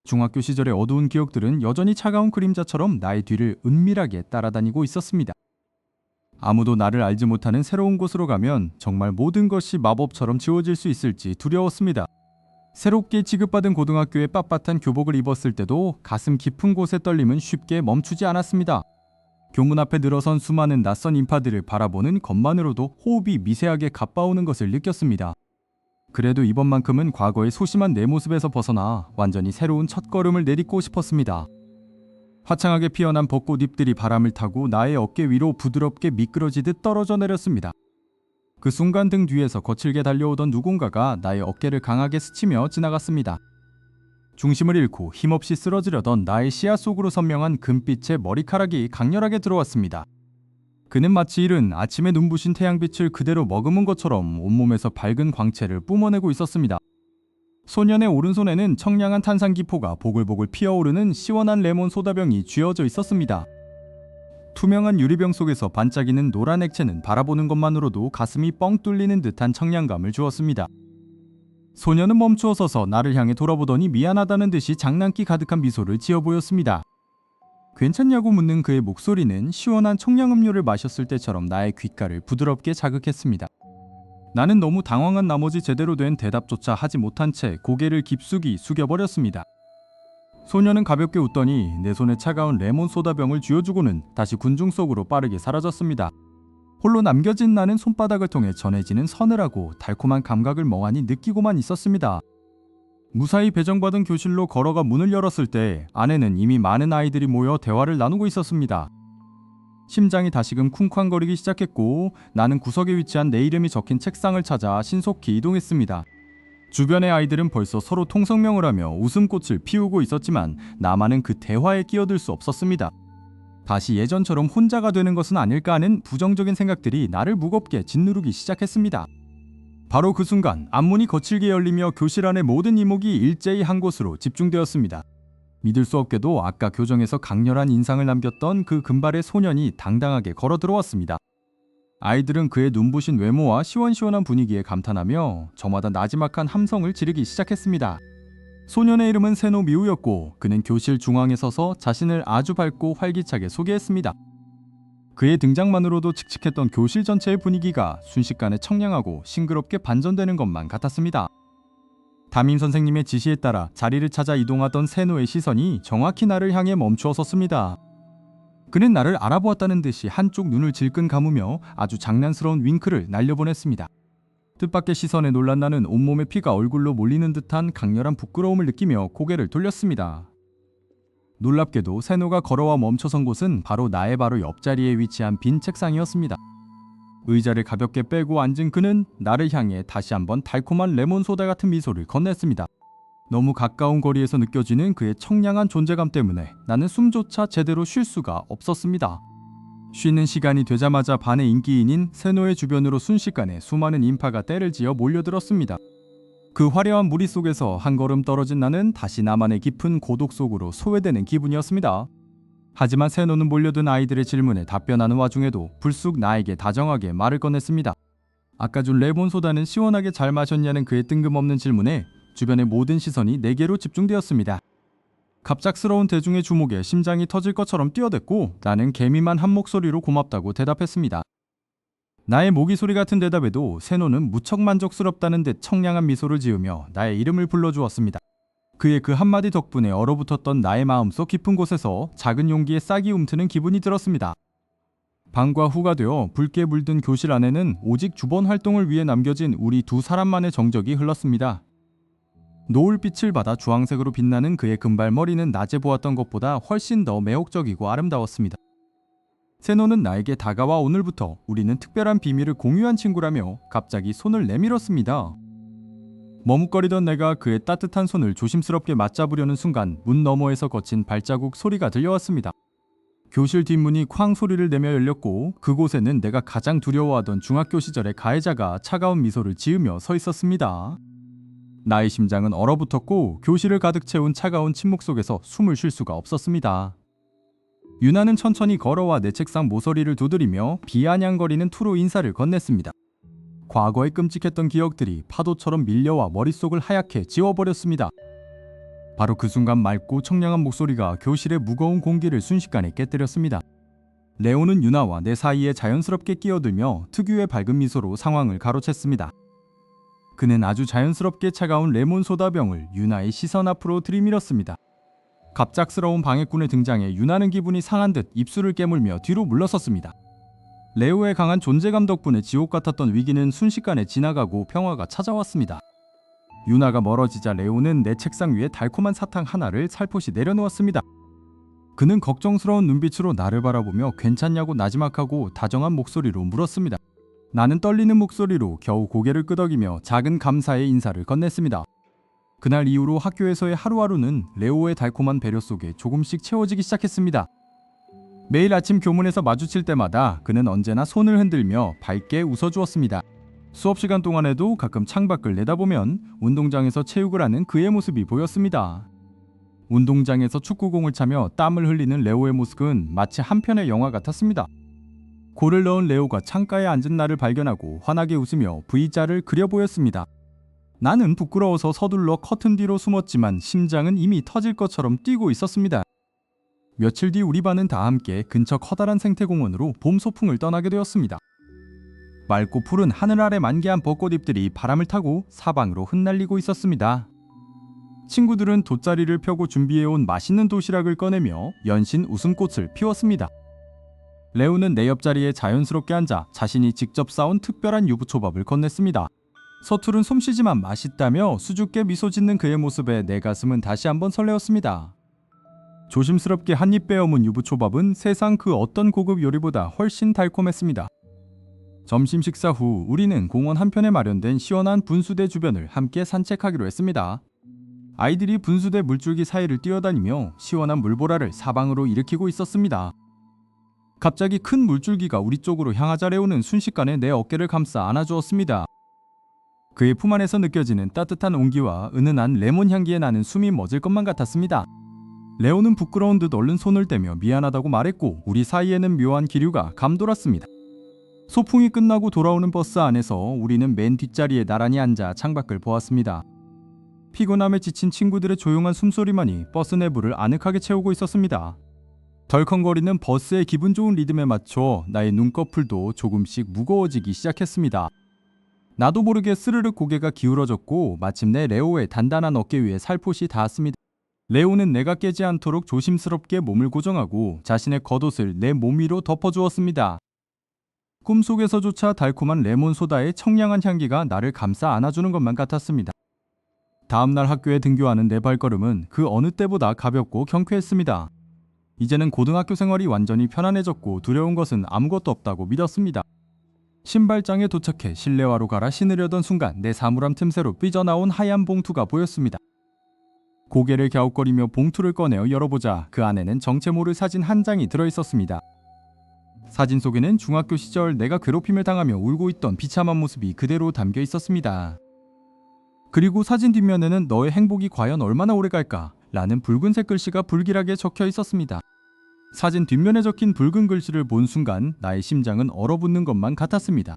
중학교 시절의 어두운 기억들은 여전히 차가운 그림자처럼 나의 뒤를 은밀하게 따라다니고 있었습니다. 아무도 나를 알지 못하는 새로운 곳으로 가면 정말 모든 것이 마법처럼 지워질 수 있을지 두려웠습니다. 새롭게 취급받은 고등학교에 빳빳한 교복을 입었을 때도 가슴 깊은 곳의 떨림은 쉽게 멈추지 않았습니다. 교문 앞에 늘어선 수많은 낯선 인파들을 바라보는 것만으로도 호흡이 미세하게 가빠오는 것을 느꼈습니다. 그래도 이번만큼은 과거의 소심한 내 모습에서 벗어나 완전히 새로운 첫걸음을 내딛고 싶었습니다. 화창하게 피어난 벚꽃 잎들이 바람을 타고 나의 어깨 위로 부드럽게 미끄러지듯 떨어져 내렸습니다. 그 순간 등 뒤에서 거칠게 달려오던 누군가가 나의 어깨를 강하게 스치며 지나갔습니다. 중심을 잃고 힘없이 쓰러지려던 나의 시야 속으로 선명한 금빛의 머리카락이 강렬하게 들어왔습니다. 그는 마치 이른 아침에 눈부신 태양빛을 그대로 머금은 것처럼 온몸에서 밝은 광채를 뿜어내고 있었습니다. 소년의 오른손에는 청량한 탄산기포가 보글보글 피어오르는 시원한 레몬 소다병이 쥐어져 있었습니다. 투명한 유리병 속에서 반짝이는 노란 액체는 바라보는 것만으로도 가슴이 뻥 뚫리는 듯한 청량감을 주었습니다. 소년은 멈추어 서서 나를 향해 돌아보더니 미안하다는 듯이 장난기 가득한 미소를 지어 보였습니다. 괜찮냐고 묻는 그의 목소리는 시원한 청량음료를 마셨을 때처럼 나의 귓가를 부드럽게 자극했습니다. 나는 너무 당황한 나머지 제대로 된 대답조차 하지 못한 채 고개를 깊숙이 숙여버렸습니다. 소년은 가볍게 웃더니 내 손에 차가운 레몬 소다병을 쥐어주고는 다시 군중 속으로 빠르게 사라졌습니다. 홀로 남겨진 나는 손바닥을 통해 전해지는 서늘하고 달콤한 감각을 멍하니 느끼고만 있었습니다. 무사히 배정받은 교실로 걸어가 문을 열었을 때 안에는 이미 많은 아이들이 모여 대화를 나누고 있었습니다. 심장이 다시금 쿵쾅거리기 시작했고 나는 구석에 위치한 내 이름이 적힌 책상을 찾아 신속히 이동했습니다. 주변의 아이들은 벌써 서로 통성명을 하며 웃음꽃을 피우고 있었지만 나만은 그 대화에 끼어들 수 없었습니다. 다시 예전처럼 혼자가 되는 것은 아닐까 하는 부정적인 생각들이 나를 무겁게 짓누르기 시작했습니다. 바로 그 순간 앞문이 거칠게 열리며 교실 안의 모든 이목이 일제히 한 곳으로 집중되었습니다. 믿을 수 없게도 아까 교정에서 강렬한 인상을 남겼던 그 금발의 소년이 당당하게 걸어 들어왔습니다. 아이들은 그의 눈부신 외모와 시원시원한 분위기에 감탄하며 저마다 나지막한 함성을 지르기 시작했습니다. 소년의 이름은 세노 미우였고 그는 교실 중앙에 서서 자신을 아주 밝고 활기차게 소개했습니다. 그의 등장만으로도 칙칙했던 교실 전체의 분위기가 순식간에 청량하고 싱그럽게 반전되는 것만 같았습니다. 담임 선생님의 지시에 따라 자리를 찾아 이동하던 세노의 시선이 정확히 나를 향해 멈추어 섰습니다. 그는 나를 알아보았다는 듯이 한쪽 눈을 질끈 감으며 아주 장난스러운 윙크를 날려보냈습니다. 뜻밖의 시선에 놀란 나는 온몸의 피가 얼굴로 몰리는 듯한 강렬한 부끄러움을 느끼며 고개를 돌렸습니다. 놀랍게도 세노가 걸어와 멈춰선 곳은 바로 나의 바로 옆자리에 위치한 빈 책상이었습니다. 의자를 가볍게 빼고 앉은 그는 나를 향해 다시 한번 달콤한 레몬소다 같은 미소를 건넸습니다. 너무 가까운 거리에서 느껴지는 그의 청량한 존재감 때문에 나는 숨조차 제대로 쉴 수가 없었습니다. 쉬는 시간이 되자마자 반의 인기인인 세노의 주변으로 순식간에 수많은 인파가 떼를 지어 몰려들었습니다. 그 화려한 무리 속에서 한 걸음 떨어진 나는 다시 나만의 깊은 고독 속으로 소외되는 기분이었습니다. 하지만 세노는 몰려든 아이들의 질문에 답변하는 와중에도 불쑥 나에게 다정하게 말을 꺼냈습니다. 아까 준 레몬소다는 시원하게 잘 마셨냐는 그의 뜬금없는 질문에 주변의 모든 시선이 내게로 집중되었습니다. 갑작스러운 대중의 주목에 심장이 터질 것처럼 뛰어댔고 나는 개미만 한 목소리로 고맙다고 대답했습니다. 나의 모기 소리 같은 대답에도 세노는 무척 만족스럽다는 듯 청량한 미소를 지으며 나의 이름을 불러주었습니다. 그의 그 한마디 덕분에 얼어붙었던 나의 마음속 깊은 곳에서 작은 용기에 싹이 움트는 기분이 들었습니다. 방과 후가 되어 붉게 물든 교실 안에는 오직 주번 활동을 위해 남겨진 우리 두 사람만의 정적이 흘렀습니다. 노을빛을 받아 주황색으로 빛나는 그의 금발머리는 낮에 보았던 것보다 훨씬 더 매혹적이고 아름다웠습니다. 세노는 나에게 다가와 오늘부터 우리는 특별한 비밀을 공유한 친구라며 갑자기 손을 내밀었습니다. 머뭇거리던 내가 그의 따뜻한 손을 조심스럽게 맞잡으려는 순간 문 너머에서 거친 발자국 소리가 들려왔습니다. 교실 뒷문이 쾅 소리를 내며 열렸고 그곳에는 내가 가장 두려워하던 중학교 시절의 가해자가 차가운 미소를 지으며 서 있었습니다. 나의 심장은 얼어붙었고 교실을 가득 채운 차가운 침묵 속에서 숨을 쉴 수가 없었습니다. 유나는 천천히 걸어와 내 책상 모서리를 두드리며 비아냥거리는 투로 인사를 건넸습니다. 과거의 끔찍했던 기억들이 파도처럼 밀려와 머릿속을 하얗게 지워버렸습니다. 바로 그 순간 맑고 청량한 목소리가 교실의 무거운 공기를 순식간에 깨뜨렸습니다. 레오는 유나와 내 사이에 자연스럽게 끼어들며 특유의 밝은 미소로 상황을 가로챘습니다. 그는 아주 자연스럽게 차가운 레몬 소다병을 유나의 시선 앞으로 들이밀었습니다. 갑작스러운 방해꾼의 등장에 유나는 기분이 상한 듯 입술을 깨물며 뒤로 물러섰습니다. 레오의 강한 존재감 덕분에 지옥 같았던 위기는 순식간에 지나가고 평화가 찾아왔습니다. 유나가 멀어지자 레오는 내 책상 위에 달콤한 사탕 하나를 살포시 내려놓았습니다. 그는 걱정스러운 눈빛으로 나를 바라보며 괜찮냐고 나지막하고 다정한 목소리로 물었습니다. 나는 떨리는 목소리로 겨우 고개를 끄덕이며 작은 감사의 인사를 건넸습니다. 그날 이후로 학교에서의 하루하루는 레오의 달콤한 배려 속에 조금씩 채워지기 시작했습니다. 매일 아침 교문에서 마주칠 때마다 그는 언제나 손을 흔들며 밝게 웃어주었습니다. 수업 시간 동안에도 가끔 창밖을 내다보면 운동장에서 체육을 하는 그의 모습이 보였습니다. 운동장에서 축구공을 차며 땀을 흘리는 레오의 모습은 마치 한 편의 영화 같았습니다. 골을 넣은 레오가 창가에 앉은 나를 발견하고 환하게 웃으며 V자를 그려 보였습니다. 나는 부끄러워서 서둘러 커튼 뒤로 숨었지만 심장은 이미 터질 것처럼 뛰고 있었습니다. 며칠 뒤 우리 반은 다 함께 근처 커다란 생태공원으로 봄 소풍을 떠나게 되었습니다. 맑고 푸른 하늘 아래 만개한 벚꽃잎들이 바람을 타고 사방으로 흩날리고 있었습니다. 친구들은 돗자리를 펴고 준비해온 맛있는 도시락을 꺼내며 연신 웃음꽃을 피웠습니다. 레오는 내 옆자리에 자연스럽게 앉아 자신이 직접 싸온 특별한 유부초밥을 건넸습니다. 서투른 솜씨지만 맛있다며 수줍게 미소 짓는 그의 모습에 내 가슴은 다시 한번 설레었습니다. 조심스럽게 한 입 빼어문 유부초밥은 세상 그 어떤 고급 요리보다 훨씬 달콤했습니다. 점심 식사 후 우리는 공원 한편에 마련된 시원한 분수대 주변을 함께 산책하기로 했습니다. 아이들이 분수대 물줄기 사이를 뛰어다니며 시원한 물보라를 사방으로 일으키고 있었습니다. 갑자기 큰 물줄기가 우리 쪽으로 향하자 레오는 순식간에 내 어깨를 감싸 안아주었습니다. 그의 품 안에서 느껴지는 따뜻한 온기와 은은한 레몬 향기에 나는 숨이 멎을 것만 같았습니다. 레오는 부끄러운 듯 얼른 손을 떼며 미안하다고 말했고 우리 사이에는 묘한 기류가 감돌았습니다. 소풍이 끝나고 돌아오는 버스 안에서 우리는 맨 뒷자리에 나란히 앉아 창밖을 보았습니다. 피곤함에 지친 친구들의 조용한 숨소리만이 버스 내부를 아늑하게 채우고 있었습니다. 덜컹거리는 버스의 기분 좋은 리듬에 맞춰 나의 눈꺼풀도 조금씩 무거워지기 시작했습니다. 나도 모르게 스르륵 고개가 기울어졌고 마침내 레오의 단단한 어깨 위에 살포시 닿았습니다. 레오는 내가 깨지 않도록 조심스럽게 몸을 고정하고 자신의 겉옷을 내 몸 위로 덮어주었습니다. 꿈속에서조차 달콤한 레몬 소다의 청량한 향기가 나를 감싸 안아주는 것만 같았습니다. 다음날 학교에 등교하는 내 발걸음은 그 어느 때보다 가볍고 경쾌했습니다. 이제는 고등학교 생활이 완전히 편안해졌고 두려운 것은 아무것도 없다고 믿었습니다. 신발장에 도착해 실내화로 갈아 신으려던 순간 내 사물함 틈새로 삐져나온 하얀 봉투가 보였습니다. 고개를 갸웃거리며 봉투를 꺼내어 열어보자 그 안에는 정체 모를 사진 한 장이 들어있었습니다. 사진 속에는 중학교 시절 내가 괴롭힘을 당하며 울고 있던 비참한 모습이 그대로 담겨 있었습니다. 그리고 사진 뒷면에는 너의 행복이 과연 얼마나 오래 갈까? 라는 붉은색 글씨가 불길하게 적혀 있었습니다. 사진 뒷면에 적힌 붉은 글씨를 본 순간 나의 심장은 얼어붙는 것만 같았습니다.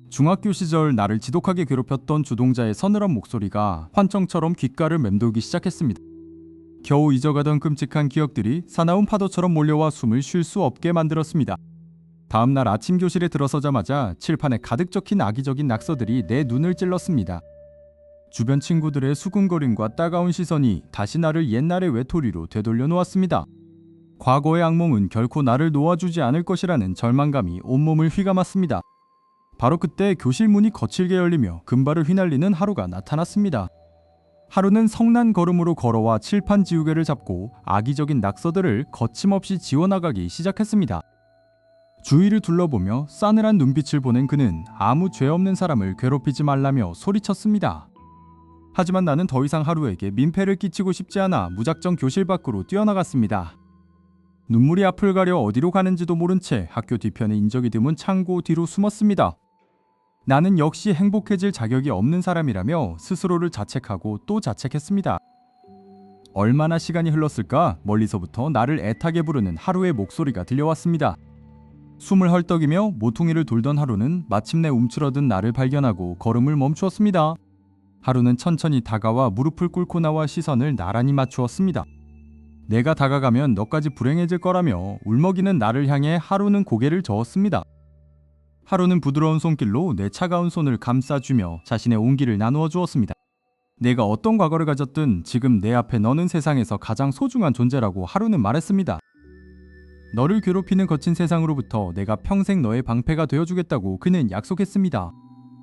중학교 시절 나를 지독하게 괴롭혔던 주동자의 서늘한 목소리가 환청처럼 귓가를 맴돌기 시작했습니다. 겨우 잊어가던 끔찍한 기억들이 사나운 파도처럼 몰려와 숨을 쉴 수 없게 만들었습니다. 다음날 아침 교실에 들어서자마자 칠판에 가득 적힌 악의적인 낙서들이 내 눈을 찔렀습니다. 주변 친구들의 수군거림과 따가운 시선이 다시 나를 옛날의 외톨이로 되돌려 놓았습니다. 과거의 악몽은 결코 나를 놓아주지 않을 것이라는 절망감이 온몸을 휘감았습니다. 바로 그때 교실 문이 거칠게 열리며 금발을 휘날리는 하루가 나타났습니다. 하루는 성난 걸음으로 걸어와 칠판 지우개를 잡고 악의적인 낙서들을 거침없이 지워나가기 시작했습니다. 주위를 둘러보며 싸늘한 눈빛을 보낸 그는 아무 죄 없는 사람을 괴롭히지 말라며 소리쳤습니다. 하지만 나는 더 이상 하루에게 민폐를 끼치고 싶지 않아 무작정 교실 밖으로 뛰어나갔습니다. 눈물이 앞을 가려 어디로 가는지도 모른 채 학교 뒤편에 인적이 드문 창고 뒤로 숨었습니다. 나는 역시 행복해질 자격이 없는 사람이라며 스스로를 자책하고 또 자책했습니다. 얼마나 시간이 흘렀을까 멀리서부터 나를 애타게 부르는 하루의 목소리가 들려왔습니다. 숨을 헐떡이며 모퉁이를 돌던 하루는 마침내 움츠러든 나를 발견하고 걸음을 멈추었습니다. 하루는 천천히 다가와 무릎을 꿇고 나와 시선을 나란히 맞추었습니다. 내가 다가가면 너까지 불행해질 거라며 울먹이는 나를 향해 하루는 고개를 저었습니다. 하루는 부드러운 손길로 내 차가운 손을 감싸주며 자신의 온기를 나누어 주었습니다. 내가 어떤 과거를 가졌든 지금 내 앞에 너는 세상에서 가장 소중한 존재라고 하루는 말했습니다. 너를 괴롭히는 거친 세상으로부터 내가 평생 너의 방패가 되어주겠다고 그는 약속했습니다.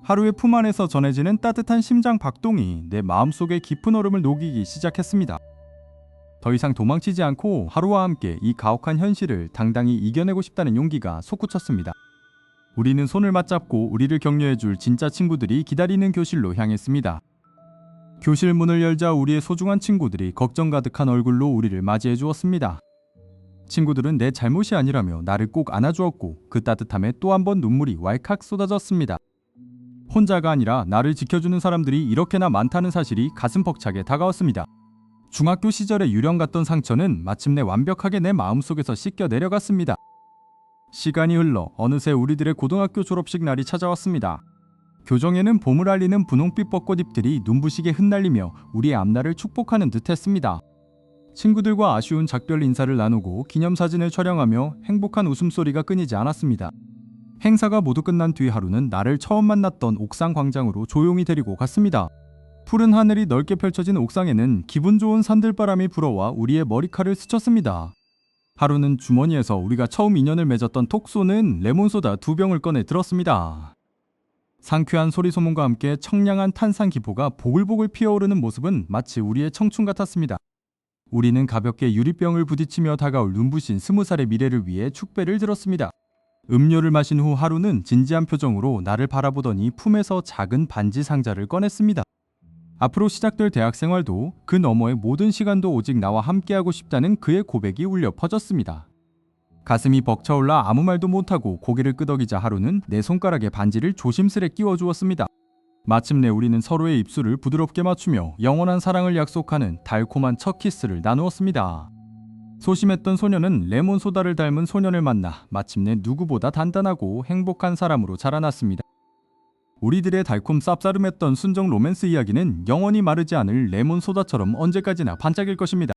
하루의 품 안에서 전해지는 따뜻한 심장 박동이 내 마음속의 깊은 얼음을 녹이기 시작했습니다. 더 이상 도망치지 않고 하루와 함께 이 가혹한 현실을 당당히 이겨내고 싶다는 용기가 솟구쳤습니다. 우리는 손을 맞잡고 우리를 격려해줄 진짜 친구들이 기다리는 교실로 향했습니다. 교실 문을 열자 우리의 소중한 친구들이 걱정 가득한 얼굴로 우리를 맞이해 주었습니다. 친구들은 내 잘못이 아니라며 나를 꼭 안아주었고 그 따뜻함에 또 한 번 눈물이 왈칵 쏟아졌습니다. 혼자가 아니라 나를 지켜주는 사람들이 이렇게나 많다는 사실이 가슴 벅차게 다가왔습니다. 중학교 시절의 유령 같던 상처는 마침내 완벽하게 내 마음속에서 씻겨 내려갔습니다. 시간이 흘러 어느새 우리들의 고등학교 졸업식 날이 찾아왔습니다. 교정에는 봄을 알리는 분홍빛 벚꽃잎들이 눈부시게 흩날리며 우리의 앞날을 축복하는 듯했습니다. 친구들과 아쉬운 작별 인사를 나누고 기념사진을 촬영하며 행복한 웃음소리가 끊이지 않았습니다. 행사가 모두 끝난 뒤 하루는 나를 처음 만났던 옥상 광장으로 조용히 데리고 갔습니다. 푸른 하늘이 넓게 펼쳐진 옥상에는 기분 좋은 산들바람이 불어와 우리의 머리카락을 스쳤습니다. 하루는 주머니에서 우리가 처음 인연을 맺었던 톡 쏘는 레몬소다 2병을 꺼내 들었습니다. 상쾌한 소리소문과 함께 청량한 탄산 기포가 보글보글 피어오르는 모습은 마치 우리의 청춘 같았습니다. 우리는 가볍게 유리병을 부딪히며 다가올 눈부신 20살의 미래를 위해 축배를 들었습니다. 음료를 마신 후 하루는 진지한 표정으로 나를 바라보더니 품에서 작은 반지 상자를 꺼냈습니다. 앞으로 시작될 대학 생활도 그 너머의 모든 시간도 오직 나와 함께하고 싶다는 그의 고백이 울려 퍼졌습니다. 가슴이 벅차올라 아무 말도 못하고 고개를 끄덕이자 하루는 내 손가락에 반지를 조심스레 끼워주었습니다. 마침내 우리는 서로의 입술을 부드럽게 맞추며 영원한 사랑을 약속하는 달콤한 첫 키스를 나누었습니다. 소심했던 소녀는 레몬소다를 닮은 소년을 만나 마침내 누구보다 단단하고 행복한 사람으로 자라났습니다. 우리들의 달콤 쌉싸름했던 순정 로맨스 이야기는 영원히 마르지 않을 레몬소다처럼 언제까지나 반짝일 것입니다.